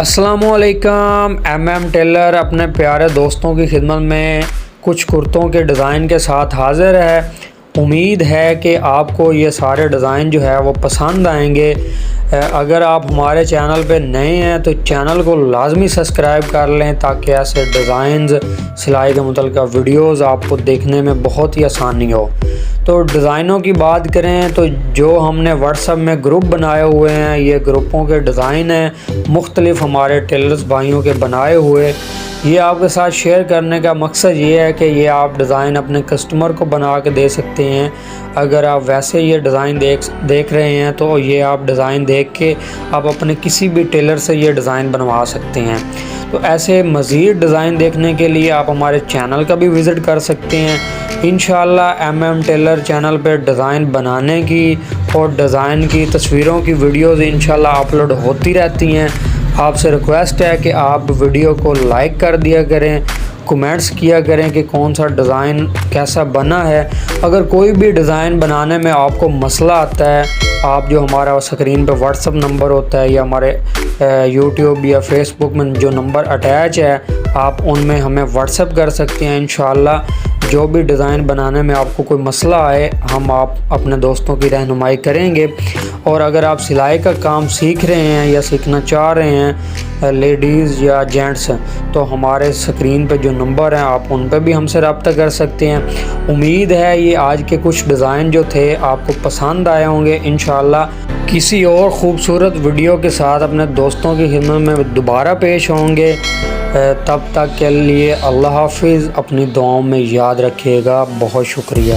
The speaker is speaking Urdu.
السلام علیکم، ایم ٹیلر اپنے پیارے دوستوں کی خدمت میں کچھ کرتوں کے ڈیزائن کے ساتھ حاضر ہے۔ امید ہے کہ آپ کو یہ سارے ڈیزائن جو ہے وہ پسند آئیں گے۔ اگر آپ ہمارے چینل پہ نئے ہیں تو چینل کو لازمی سبسکرائب کر لیں تاکہ ایسے ڈیزائنز سلائی کے متعلقہ ویڈیوز آپ کو دیکھنے میں بہت ہی آسانی ہو۔ تو ڈیزائنوں کی بات کریں تو جو ہم نے واٹس ایپ میں گروپ بنائے ہوئے ہیں، یہ گروپوں کے ڈیزائن ہیں مختلف ہمارے ٹیلرز بھائیوں کے بنائے ہوئے۔ یہ آپ کے ساتھ شیئر کرنے کا مقصد یہ ہے کہ یہ آپ ڈیزائن اپنے کسٹمر کو بنا کے دے سکتے ہیں۔ اگر آپ ویسے یہ ڈیزائن دیکھ رہے ہیں تو یہ آپ ڈیزائن دیکھ کے آپ اپنے کسی بھی ٹیلر سے یہ ڈیزائن بنوا سکتے ہیں۔ تو ایسے مزید ڈیزائن دیکھنے کے لیے آپ ہمارے چینل کا بھی وزٹ کر سکتے ہیں۔ انشاءاللہ ایم ٹیلر چینل پہ ڈیزائن بنانے کی اور ڈیزائن کی تصویروں کی ویڈیوز انشاءاللہ اپلوڈ ہوتی رہتی ہیں۔ آپ سے ریکویسٹ ہے کہ آپ ویڈیو کو لائک کر دیا کریں، کمنٹس کیا کریں کہ کون سا ڈیزائن کیسا بنا ہے۔ اگر کوئی بھی ڈیزائن بنانے میں آپ کو مسئلہ آتا ہے، آپ جو ہمارا اسکرین پہ واٹس ایپ نمبر ہوتا ہے یا ہمارے یوٹیوب یا فیس بک میں جو نمبر اٹیچ ہے، آپ ان میں ہمیں واٹس ایپ کر سکتے ہیں۔ انشاءاللہ جو بھی ڈیزائن بنانے میں آپ کو کوئی مسئلہ آئے، ہم اپنے دوستوں کی رہنمائی کریں گے۔ اور اگر آپ سلائی کا کام سیکھ رہے ہیں یا سیکھنا چاہ رہے ہیں، لیڈیز یا جینٹس، تو ہمارے اسکرین پہ جو نمبر ہیں آپ ان پہ بھی ہم سے رابطہ کر سکتے ہیں۔ امید ہے یہ آج کے کچھ ڈیزائن جو تھے آپ کو پسند آئے ہوں گے۔ انشاءاللہ کسی اور خوبصورت ویڈیو کے ساتھ اپنے دوستوں کی خدمت میں دوبارہ پیش ہوں گے۔ تب تک کے لیے اللہ حافظ، اپنی دعاؤں میں یاد رکھیے گا۔ بہت شکریہ۔